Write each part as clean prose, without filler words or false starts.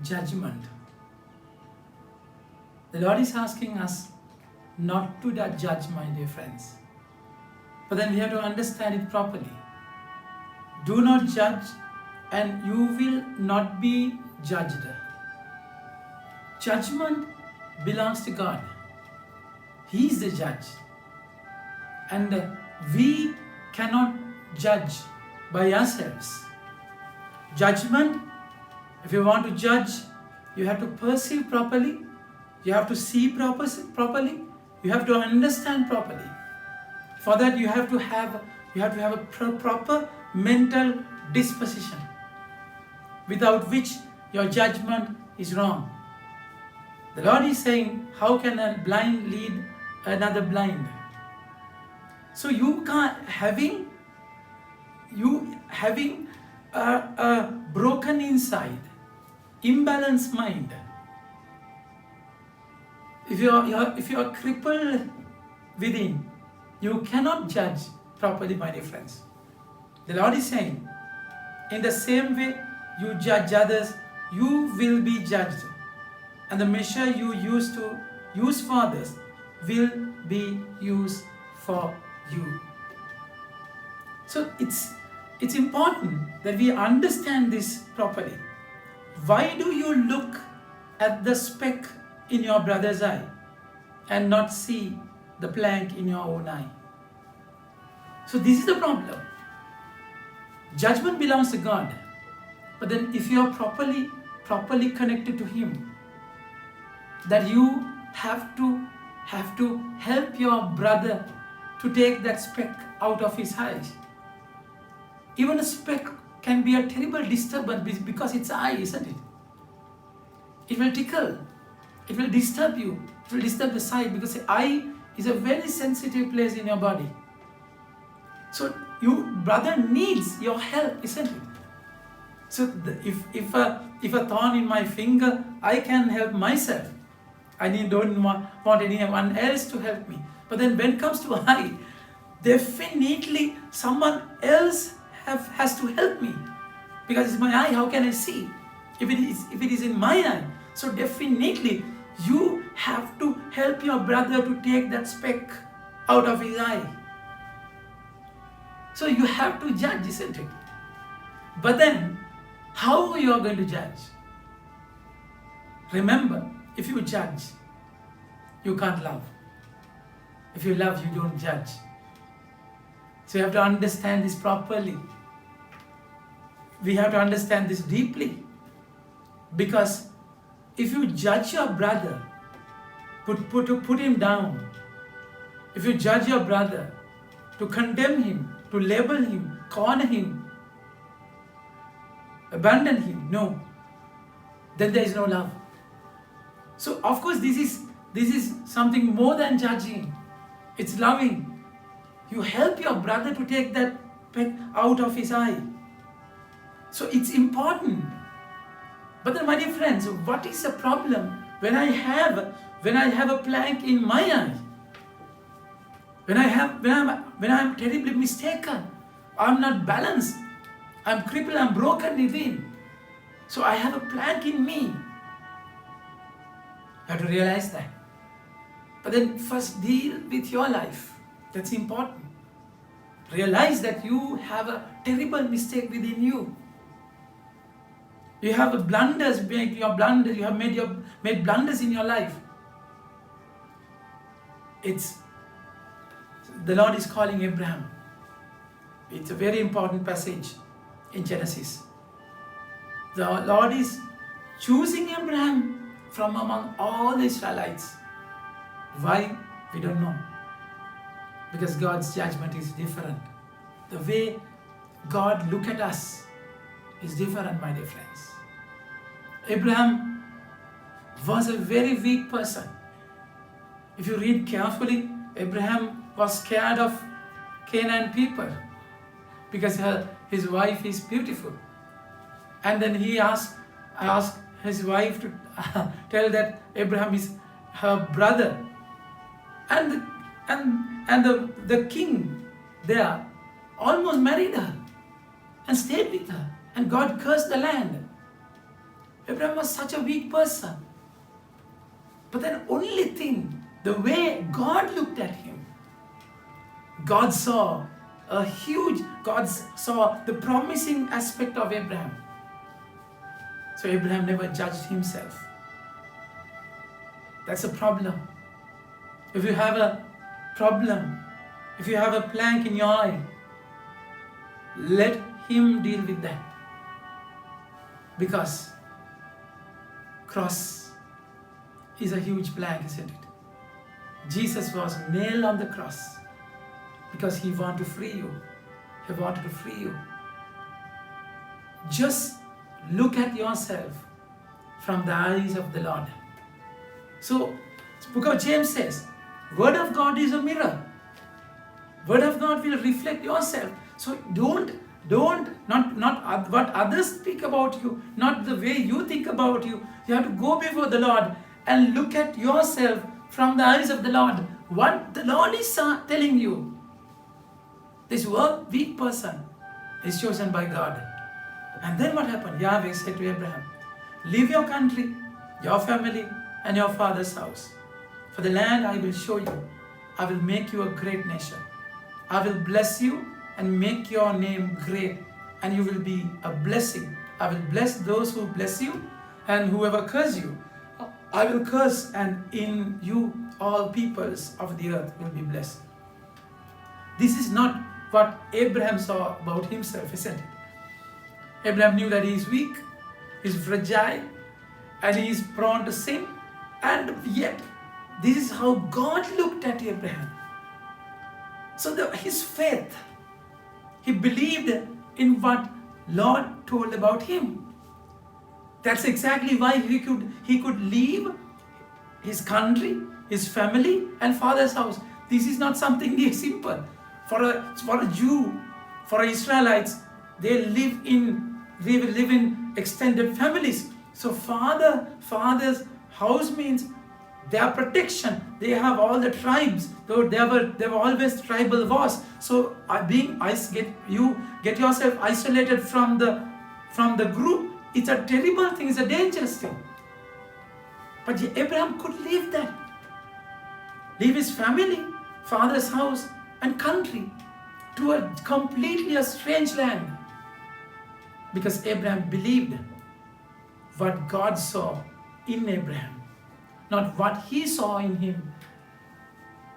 judgment. The Lord is asking us not to judge, my dear friends. But then we have to understand it properly. Do not judge, and you will not be judged. Judgment belongs to God. He is the judge. And we cannot judge by ourselves. Judgment, if you want to judge, you have to perceive properly, you have to see properly, you have to understand properly. For that you have to have a proper mental disposition, without which your judgment is wrong. The Lord is saying, how can a blind lead another blind? So you can't, having a broken inside, imbalanced mind, if you are crippled within, you cannot judge properly, my dear friends. The Lord is saying, in the same way you judge others, you will be judged. And the measure you use for others will be used for you. So it's important that we understand this properly. Why do you look at the speck in your brother's eye and not see the plank in your own eye? So this is the problem. Judgment belongs to God. But then if you are properly connected to Him, that you have to help your brother to take that speck out of his eyes. Even a speck can be a terrible disturbance because it's eye, isn't it? It will tickle, it will disturb you, it will disturb the sight, because the eye is a very sensitive place in your body. So your brother needs your help, isn't it? So if a thorn in my finger, I can help myself. I don't want anyone else to help me. But then when it comes to eye, definitely someone else has to help me, because it's my eye. How can I see if it is in my eye? So definitely you have to help your brother to take that speck out of his eye. So you have to judge, isn't it? But then how you are going to judge? Remember, if you judge, you can't love. If you love, you don't judge. So you have to understand this properly. We have to understand this deeply. Because if you judge your brother, put him down, if you judge your brother, to condemn him, to label him, corner him, abandon him, no, then there is no love. So of course this is something more than judging. It's loving. You help your brother to take that speck out of his eye. So it's important. But then, my dear friends, what is the problem when I have a plank in my eye? When I'm terribly mistaken, I'm not balanced, I'm crippled, I'm broken within. So I have a plank in me. You have to realize that. But then first deal with your life. That's important. Realize that you have a terrible mistake within you. You have blunders, you have made blunders in your life. The Lord is calling Abraham. It's a very important passage in Genesis. The Lord is choosing Abraham from among all the Israelites. Why? We don't know. Because God's judgment is different. The way God looks at us is different, my dear friends. Abraham was a very weak person. If you read carefully, Abraham was scared of Canaan people because his wife is beautiful. And then he asked his wife to tell that Abraham is her brother. And the king there almost married her and stayed with her. And God cursed the land. Abraham was such a weak person. But then only thing, the way God looked at him, God saw the promising aspect of Abraham. So Abraham never judged himself. That's a problem. If you have a problem, if you have a plank in your eye, let him deal with that. Because cross is a huge plank, isn't it? Jesus was nailed on the cross because he wanted to free you. He wanted to free you. Just look at yourself from the eyes of the Lord. So, the book of James says, Word of God is a mirror. Word of God will reflect yourself. So not what others speak about you, not the way you think about you. You have to go before the Lord and look at yourself from the eyes of the Lord. What the Lord is telling you. This weak person is chosen by God. And then what happened? Yahweh said to Abraham, leave your country, your family, and your father's house. For the land I will show you. I will make you a great nation. I will bless you and make your name great, and you will be a blessing. I will bless those who bless you, and whoever curse you, I will curse, and in you all peoples of the earth will be blessed. This is not what Abraham saw about himself, isn't it? Abraham knew that he is weak, he is fragile, and he is prone to sin, and yet this is how God looked at Abraham. So his faith, he believed in what Lord told about him. That's exactly why he could leave his country, his family, and father's house. This is not something simple. For a Jew, for Israelites, they live in extended families. So father's house means their protection. They have all the tribes. There were always tribal wars. So you get yourself isolated from the group. It's a terrible thing. It's a dangerous thing. But Abraham could leave that. Leave his family, father's house, and country to a completely strange land. Because Abraham believed what God saw in Abraham, not what he saw in him.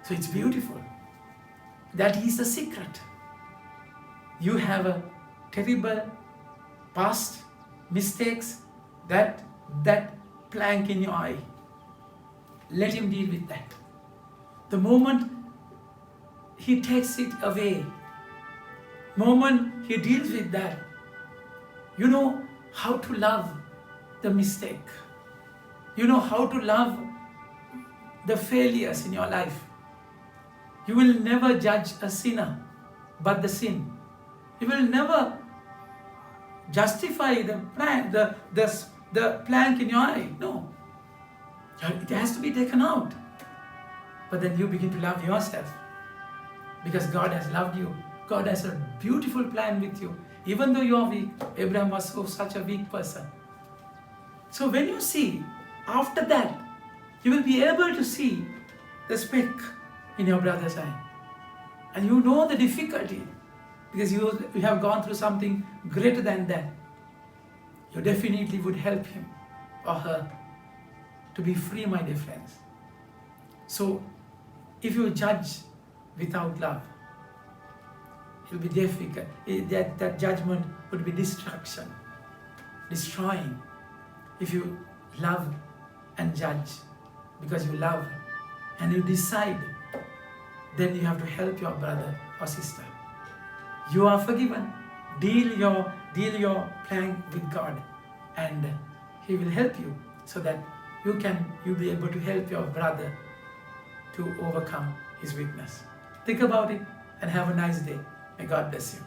So it's beautiful. That is the secret. You have a terrible past, mistakes, that plank in your eye. Let him deal with that. The moment he takes it away, moment he deals with that, you know how to love the mistake. You know how to love the failures in your life. You will never judge a sinner, but the sin. You will never justify the plank in your eye. No. It has to be taken out. But then you begin to love yourself. Because God has loved you. God has a beautiful plan with you. Even though you are weak, Abraham was such a weak person. So when you see, after that, you will be able to see the speck in your brother's eye. And you know the difficulty. Because you have gone through something greater than that. You definitely would help him or her to be free, my dear friends. So, if you judge without love, it will be difficult. That judgment would be destruction, destroying. If you love and judge because you love and you decide, then you have to help your brother or sister. You are forgiven. Deal your plan with God, and He will help you so that you'll be able to help your brother to overcome his weakness. Think about it and have a nice day. May God bless you.